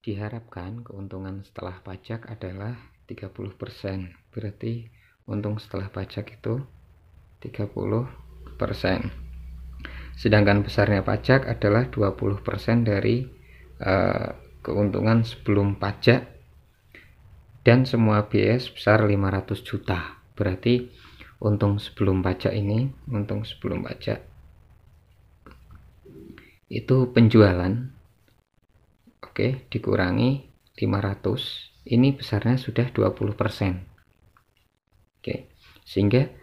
Diharapkan keuntungan setelah pajak adalah 30%. Berarti untung setelah pajak itu 30%. Sedangkan besarnya pajak adalah 20% dari keuntungan sebelum pajak, dan semua biaya sebesar 500 juta. Berarti untung sebelum pajak itu penjualan, oke, dikurangi 500, ini besarnya sudah 20%. Oke, sehingga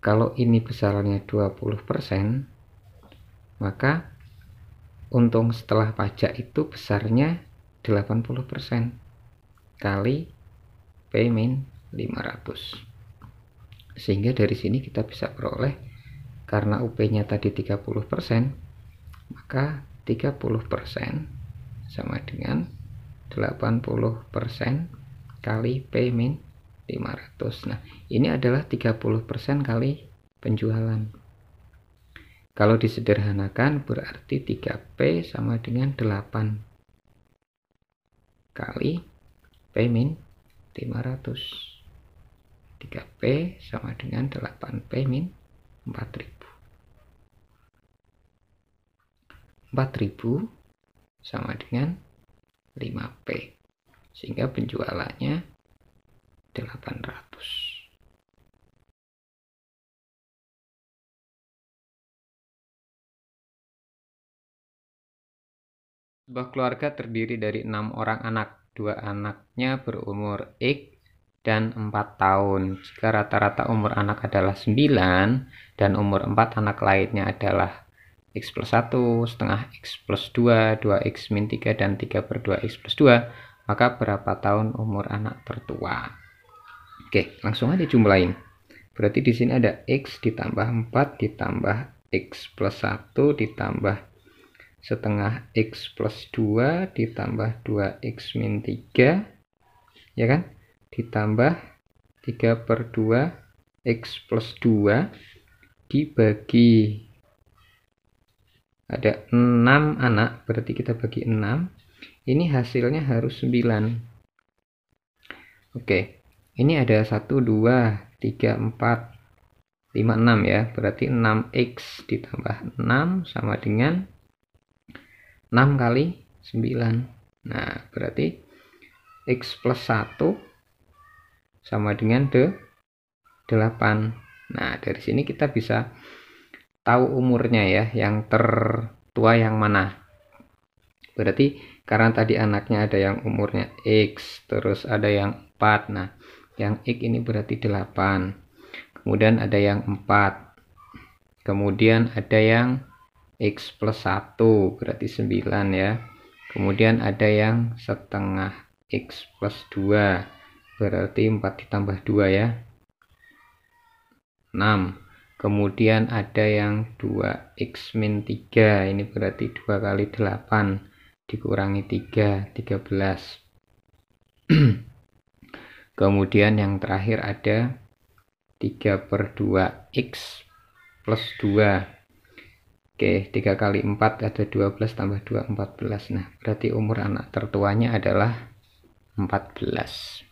kalau ini besarnya 20%, maka untung setelah pajak itu besarnya 80% kali P-500. Sehingga dari sini kita bisa peroleh, karena UP-nya tadi 30%, maka 30% sama dengan 80% kali P-500. Nah, ini adalah 30% kali penjualan. Kalau disederhanakan berarti 3P sama dengan 8 kali P-500. 3P sama dengan 8P-4000. 4000 sama dengan 5P. Sehingga penjualannya 800. Sebuah keluarga terdiri dari 6 orang anak. 2 anaknya berumur X dan 4 tahun. Jika rata-rata umur anak adalah 9 dan umur 4 anak lainnya adalah X plus 1, setengah X plus 2, 2X min 3, dan 3/2X plus 2, maka berapa tahun umur anak tertua? Oke, langsung aja jumlahin. Berarti di sini ada X ditambah 4 ditambah X plus 1 ditambah setengah X plus 2 ditambah 2X min 3, ya kan, ditambah 3/2 X plus 2 dibagi, ada 6 anak, berarti kita bagi 6, ini hasilnya harus 9. Oke, ini ada 1, 2, 3, 4, 5, 6 ya, berarti 6X ditambah 6 sama dengan 6 kali 9. Nah, berarti X plus 1 sama dengan 8. Nah, dari sini kita bisa tahu umurnya ya, yang tertua yang mana. Berarti karena tadi anaknya ada yang umurnya X, terus ada yang 4. Nah, yang X ini berarti 8. Kemudian ada yang 4. Kemudian ada yang X plus 1 berarti 9 ya. Kemudian ada yang setengah X plus 2 berarti 4 ditambah 2 ya, 6. Kemudian ada yang 2X min 3, ini berarti 2 kali 8 dikurangi 3, 13. Kemudian yang terakhir ada 3/2X plus 2. Oke, 3 kali 4 ada 12 tambah 2, 14. Nah, berarti umur anak tertuanya adalah 14.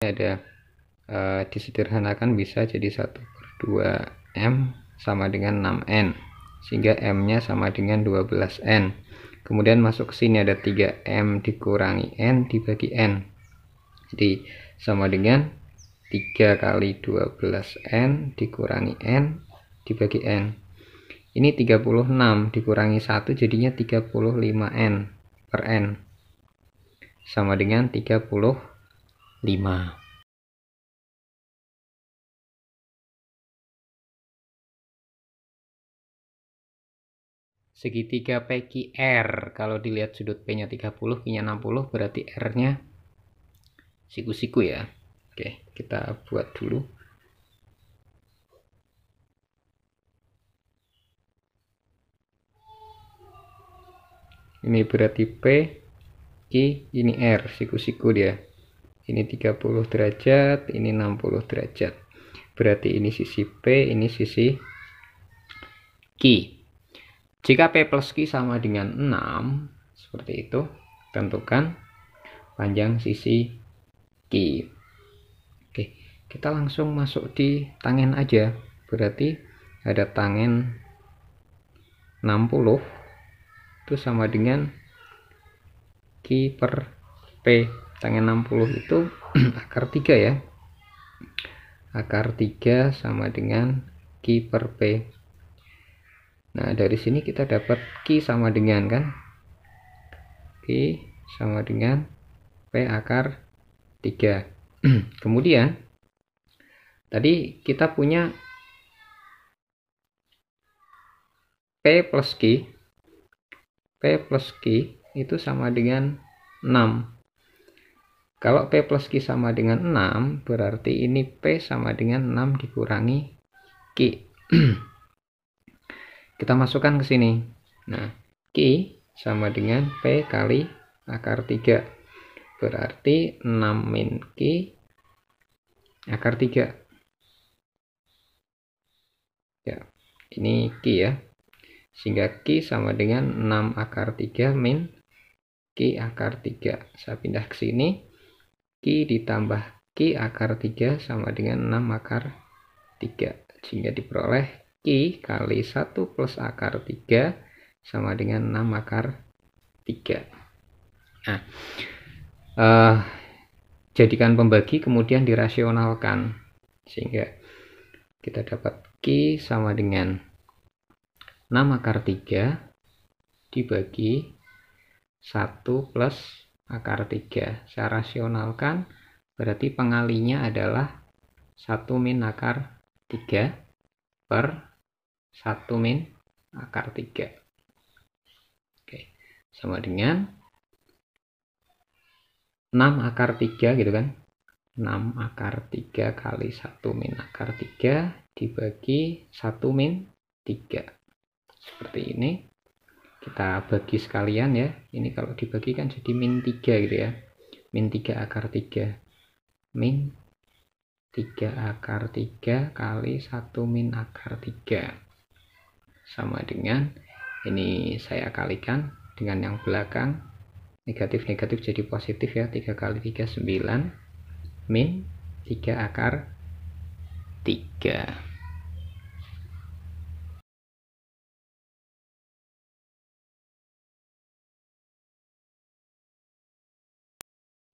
Ada disederhanakan bisa jadi 1/2M sama dengan 6N, sehingga M-nya sama dengan 12N. Kemudian masuk ke sini ada 3M dikurangi N dibagi N, jadi sama dengan 3 kali 12N dikurangi N dibagi N. Ini 36 dikurangi 1 jadinya 35N per N, sama dengan 35. Segitiga PQR, kalau dilihat sudut P-nya 30, Q-nya 60, berarti R-nya siku-siku ya. Oke, kita buat dulu. Ini berarti P, Q, ini R, siku-siku dia. Ini 30 derajat, ini 60 derajat. Berarti ini sisi P, ini sisi Q. Jika P plus Q sama dengan 6, seperti itu, tentukan panjang sisi Q. Oke, kita langsung masuk di tangen aja. Berarti ada tangen 60 itu sama dengan Q per P. Tangen 60 itu akar 3 ya. Akar 3 sama dengan Q per P. Nah, dari sini kita dapat Q sama dengan kan? Q sama dengan P akar 3. Kemudian tadi kita punya P plus Q. P plus Q itu sama dengan 6. Kalau P plus Q sama dengan 6, berarti ini P sama dengan 6 dikurangi Q. Kita masukkan ke sini. Nah, Q sama dengan P kali akar 3. Berarti 6 min Q akar 3. Ya, ini Q ya. Sehingga Q sama dengan 6 akar 3 min Q akar 3. Saya pindah ke sini. Q ditambah Q akar 3 sama dengan 6 akar 3. Sehingga diperoleh Q kali 1 plus akar 3 sama dengan 6 akar 3. Nah, jadikan pembagi kemudian dirasionalkan. Sehingga kita dapat Q sama dengan 6 akar 3 dibagi 1 plus akar 3. Saya rasionalkan, berarti pengalinya adalah 1 min akar 3 per 1 min akar 3. Oke, sama dengan 6 akar 3 gitu kan. 6 akar 3 kali 1 min akar 3 dibagi 1 min 3. Seperti ini. Kita bagi sekalian ya. Ini kalau dibagi kan jadi min 3 gitu ya. Min 3 akar 3. Min 3 akar 3 kali 1 min akar 3. Sama dengan, ini saya kalikan dengan yang belakang. Negatif-negatif jadi positif ya. 3 kali 3 9. Min 3 akar 3.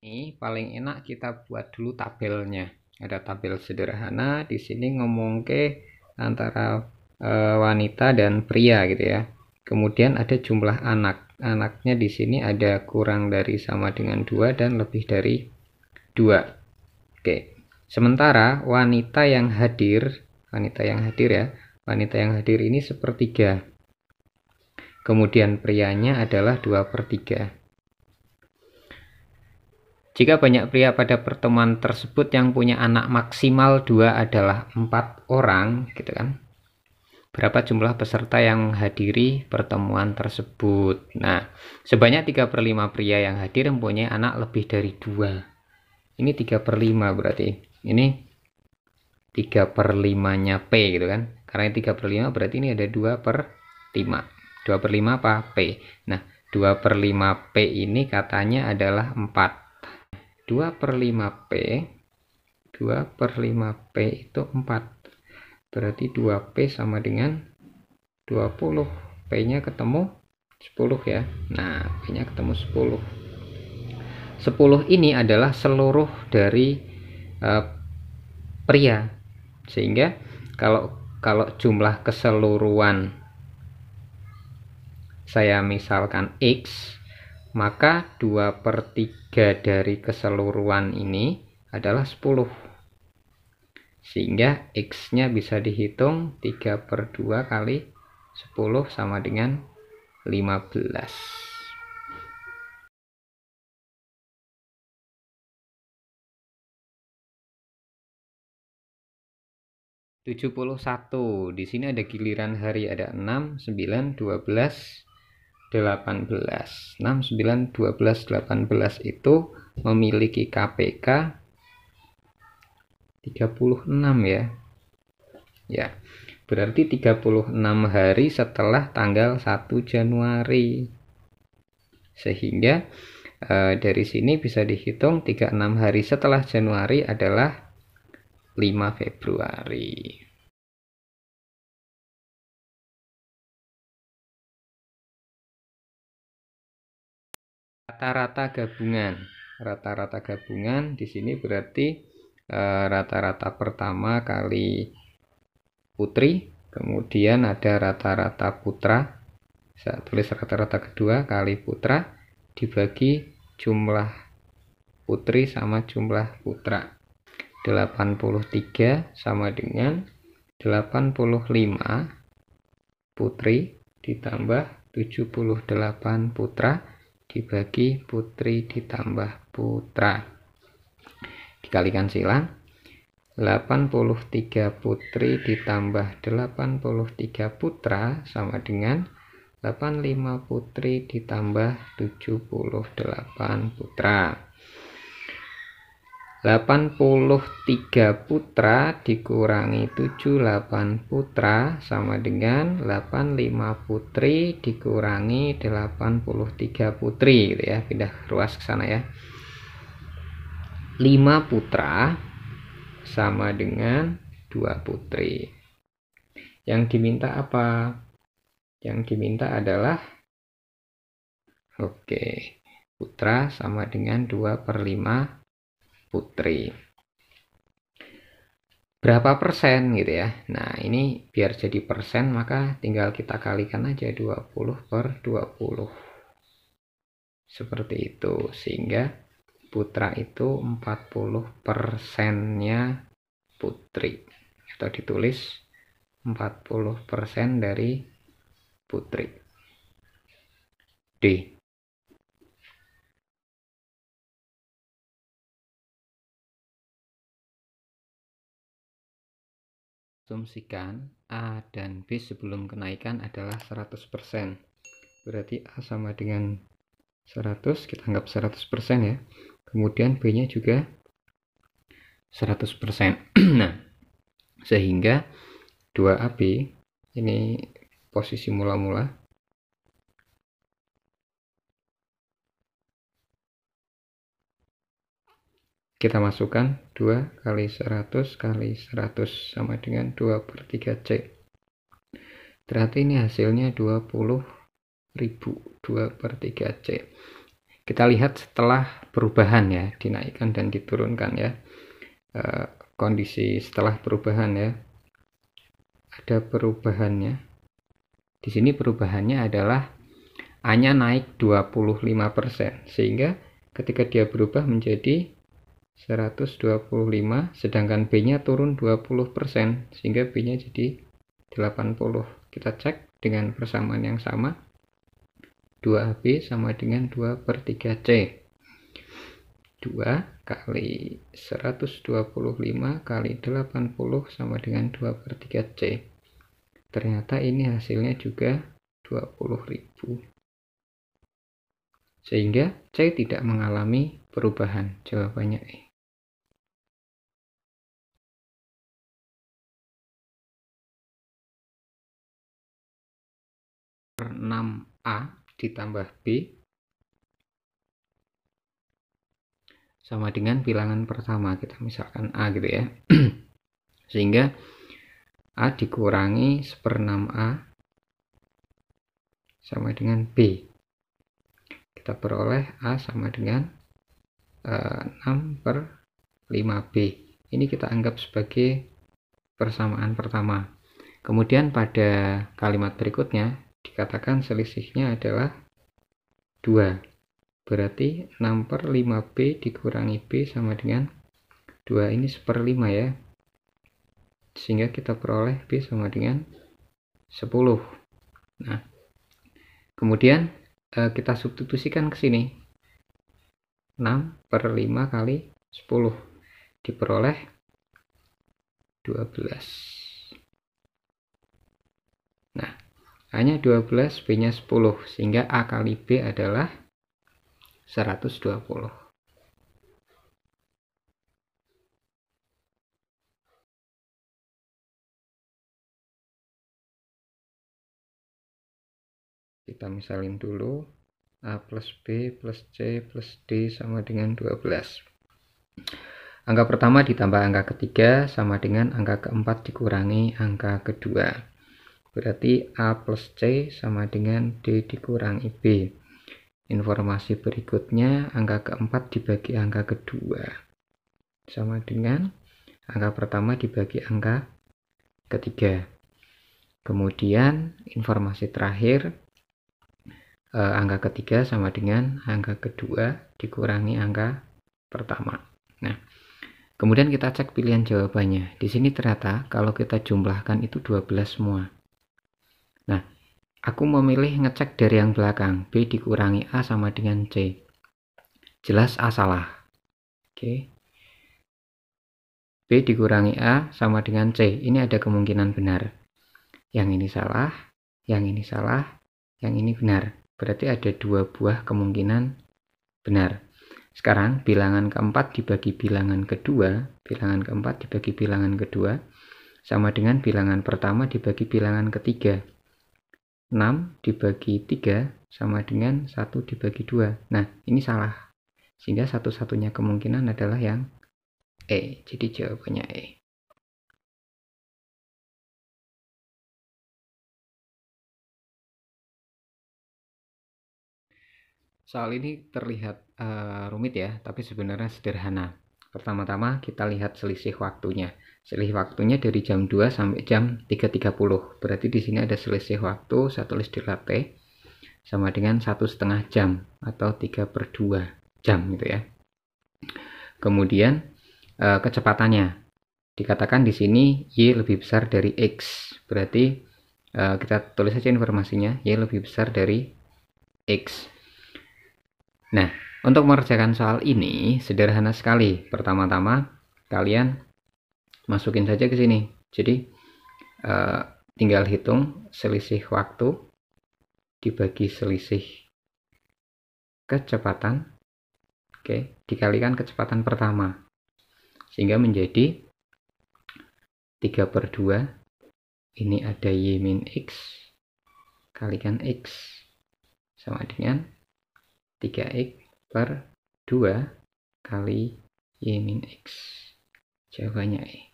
Ini paling enak kita buat dulu tabelnya. Ada tabel sederhana di sini ngomong ke antara wanita dan pria gitu ya. Kemudian ada jumlah anak. Anaknya di sini ada kurang dari sama dengan 2 dan lebih dari 2. Oke. Sementara wanita yang hadir ya. Wanita yang hadir ini sepertiga. Kemudian prianya adalah 2/3. Jika banyak pria pada pertemuan tersebut yang punya anak maksimal 2 adalah 4 orang, gitu kan. Berapa jumlah peserta yang menghadiri pertemuan tersebut? Nah, sebanyak 3/5 pria yang hadir mempunyai anak lebih dari 2. Ini 3/5 berarti. Ini 3/5-nya P gitu kan. Karena 3/5 berarti ini ada 2/5. 2/5 apa? P. Nah, 2/5 P ini katanya adalah 4. 2/5 P 2/5 P itu 4. Berarti 2P sama dengan 20. P nya ketemu 10 ya. Nah, P nya ketemu 10. 10 ini adalah seluruh dari pria. Sehingga kalau jumlah keseluruhan saya misalkan X, maka 2/3 dari keseluruhan ini adalah 10. Sehingga X-nya bisa dihitung 3/2 kali 10 sama dengan 15. (71) Di sini ada giliran hari, ada 6, 9, 12, 18. 6, 9, 12, 18 itu memiliki KPK 36 ya. Ya. berarti 36 hari setelah tanggal 1 Januari. Sehingga dari sini bisa dihitung 36 hari setelah Januari adalah 5 Februari. Rata-rata gabungan. Rata-rata gabungan di sini berarti rata-rata pertama kali putri, kemudian ada rata-rata putra. Saya tulis rata-rata kedua kali putra dibagi jumlah putri sama jumlah putra. 83 sama dengan 85 putri ditambah 78 putra dibagi putri ditambah putra. Dikalikan silang, 83 putri ditambah 83 putra sama dengan 85 putri ditambah 78 putra. 83 putra dikurangi 78 putra sama dengan 85 putri dikurangi 83 putri gitu ya, pindah ruas ke sana ya. 5 putra sama dengan 2 putri. Yang diminta apa? Yang diminta adalah putra sama dengan 2/5 putri. Berapa persen gitu ya. Nah, ini biar jadi persen maka tinggal kita kalikan aja 20/20. Seperti itu, sehingga putra itu 40%-nya putri. Atau ditulis 40% dari putri. D. Asumsikan A dan B sebelum kenaikan adalah 100%. Berarti A sama dengan 100, kita anggap 100% ya. Kemudian B-nya juga 100%. Nah, sehingga 2AB ini posisi mula-mula. Kita masukkan 2 kali 100 kali 100 sama dengan 2/3C. Berarti ini hasilnya 20.000, 2/3C. Kita lihat setelah perubahan ya, dinaikkan dan diturunkan ya. Kondisi setelah perubahan ya. Ada perubahannya. Di sini perubahannya adalah A-nya naik 25%, sehingga ketika dia berubah menjadi 125, sedangkan B-nya turun 20%, sehingga B-nya jadi 80. Kita cek dengan persamaan yang sama. 2AB sama dengan 2/3C. 2 kali 125 kali 80 sama dengan 2/3C. Ternyata ini hasilnya juga 20.000. Sehingga C tidak mengalami perubahan. Jawabannya E. 6A ditambah B sama dengan bilangan pertama, kita misalkan A gitu ya. Sehingga A dikurangi 1/6A sama dengan B. Kita peroleh A sama dengan 6/5B. Ini kita anggap sebagai persamaan pertama. Kemudian pada kalimat berikutnya dikatakan selisihnya adalah 2. Berarti 6/5B dikurangi B sama dengan 2. Ini 1/5 ya. Sehingga kita peroleh B sama dengan 10. Nah, kemudian kita substitusikan ke sini. 6/5 kali 10 diperoleh 12. Nah, A-nya 12, B-nya 10, sehingga A kali B adalah 120. kita misalin dulu. A plus B plus C plus D sama dengan 12. Angka pertama ditambah angka ketiga sama dengan angka keempat dikurangi angka kedua. Berarti A plus C sama dengan D dikurangi B. Informasi berikutnya, angka keempat dibagi angka kedua sama dengan angka pertama dibagi angka ketiga. Kemudian informasi terakhir, angka ketiga sama dengan angka kedua dikurangi angka pertama. Nah, kemudian kita cek pilihan jawabannya. Di sini ternyata kalau kita jumlahkan itu 12 semua. Nah, aku memilih ngecek dari yang belakang. B dikurangi A sama dengan C. Jelas A salah. Oke. B dikurangi A sama dengan C. Ini ada kemungkinan benar. Yang ini salah, yang ini salah, yang ini benar. Berarti ada 2 buah kemungkinan benar. Sekarang bilangan keempat dibagi bilangan kedua, sama dengan bilangan pertama dibagi bilangan ketiga. 6 dibagi 3 sama dengan 1 dibagi 2. Nah, ini salah. Sehingga satu-satunya kemungkinan adalah yang E. Jadi jawabannya E. Soal ini terlihat rumit ya, tapi sebenarnya sederhana. Pertama-tama kita lihat selisih waktunya. Selisih waktunya dari jam 2 sampai jam 3.30. Berarti di sini ada selisih waktu, saya tulis di latte, sama dengan 1,5 jam atau 3/2 jam gitu ya. Kemudian kecepatannya. Dikatakan di sini Y lebih besar dari X. Berarti kita tulis saja informasinya, Y lebih besar dari X. Nah, untuk mengerjakan soal ini sederhana sekali. Pertama-tama kalian masukin saja ke sini. Jadi tinggal hitung selisih waktu dibagi selisih kecepatan. Oke, dikalikan kecepatan pertama. Sehingga menjadi 3/2. Ini ada Y min X kalikan X sama dengan 3x/2 kali Y min X. Jawabannya E.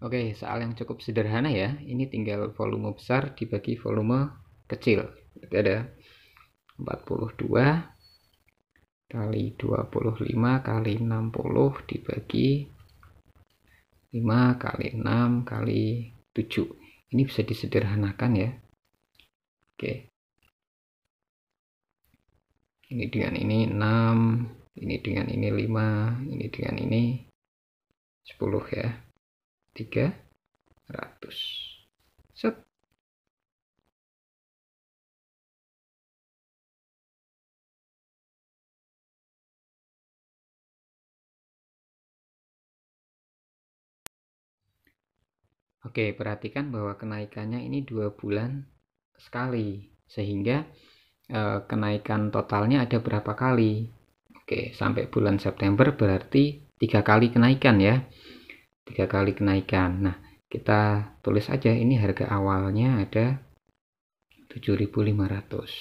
Oke, soal yang cukup sederhana ya. Ini tinggal volume besar dibagi volume kecil. Jadi ada 42 kali 25 kali 60 dibagi 5 kali 6 kali 7. Ini bisa disederhanakan ya. Oke. Ini dengan ini 6, ini dengan ini 5, ini dengan ini 10 ya. 300. Set. Oke, perhatikan bahwa kenaikannya ini 2 bulan sekali. Sehingga kenaikan totalnya ada berapa kali? Oke, sampai bulan September berarti 3 kali kenaikan ya. 3 kali kenaikan. Nah, kita tulis aja ini harga awalnya ada 7.500.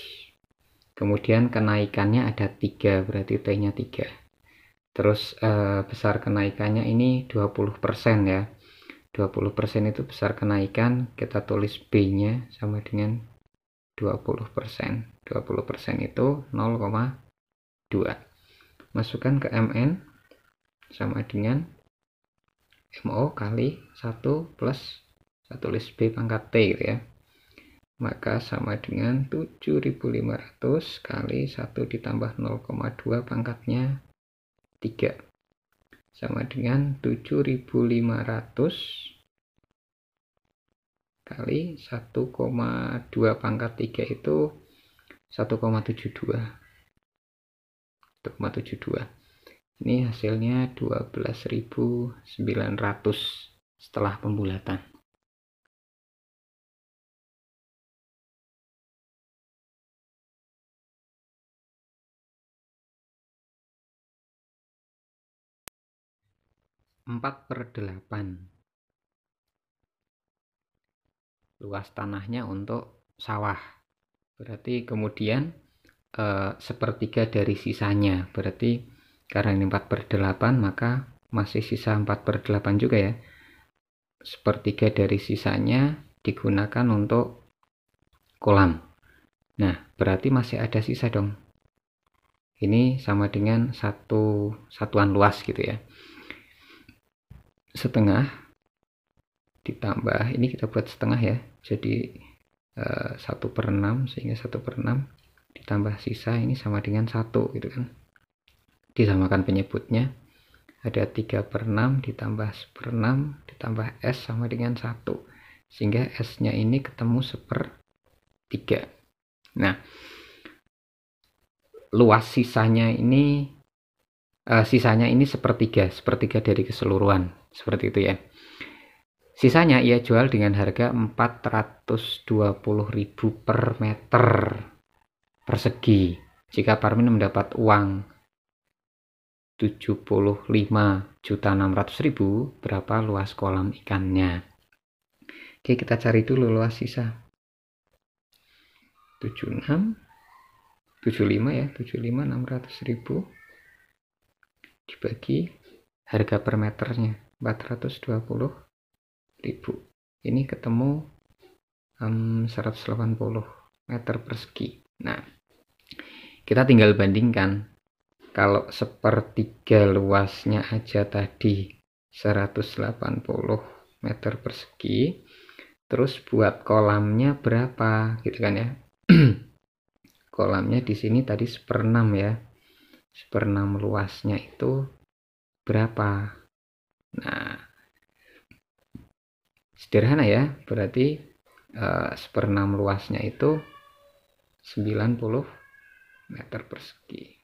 Kemudian kenaikannya ada 3, berarti T-nya 3. Terus besar kenaikannya ini 20% ya. 20% itu besar kenaikan, kita tulis B-nya sama dengan 20%. 20% itu 0,2. Masukkan ke MN sama dengan MO kali 1 plus saya tulis B pangkat T gitu ya. Maka sama dengan 7.500 kali 1 ditambah 0,2 pangkatnya 3. Sama dengan 7.500 kali 1,2 pangkat 3 itu 1,72. 1,72. Ini hasilnya 12.900 setelah pembulatan. 4/8 luas tanahnya untuk sawah. Berarti kemudian sepertiga dari sisanya, berarti karena ini 4/8 maka masih sisa 4/8 juga ya. Sepertiga dari sisanya digunakan untuk kolam. Nah, berarti masih ada sisa dong. Ini sama dengan satu satuan luas gitu ya. Setengah ditambah, ini kita buat setengah ya. Jadi 1/6, sehingga 1/6 ditambah sisa ini sama dengan 1 gitu kan. Disamakan penyebutnya. Ada 3/6 ditambah 1/6 ditambah S sama dengan 1. Sehingga S-nya ini ketemu 1/3. Nah, luas sisanya ini sepertiga dari keseluruhan. Seperti itu ya. Sisanya ia jual dengan harga 420.000 per meter persegi. Jika Parmin mendapat uang 75.600.000, berapa luas kolam ikannya? Oke, kita cari dulu luas sisa. 75 ya, 75.600.000 dibagi harga per meternya 420.000. Ini ketemu 180 meter persegi. Nah, kita tinggal bandingkan. Kalau sepertiga luasnya aja tadi 180 meter persegi, terus buat kolamnya berapa gitu kan ya. Kolamnya di sini tadi 1/6 ya. 1/6 luasnya itu berapa? Nah, sederhana ya, berarti 1/6 luasnya itu 90 meter persegi.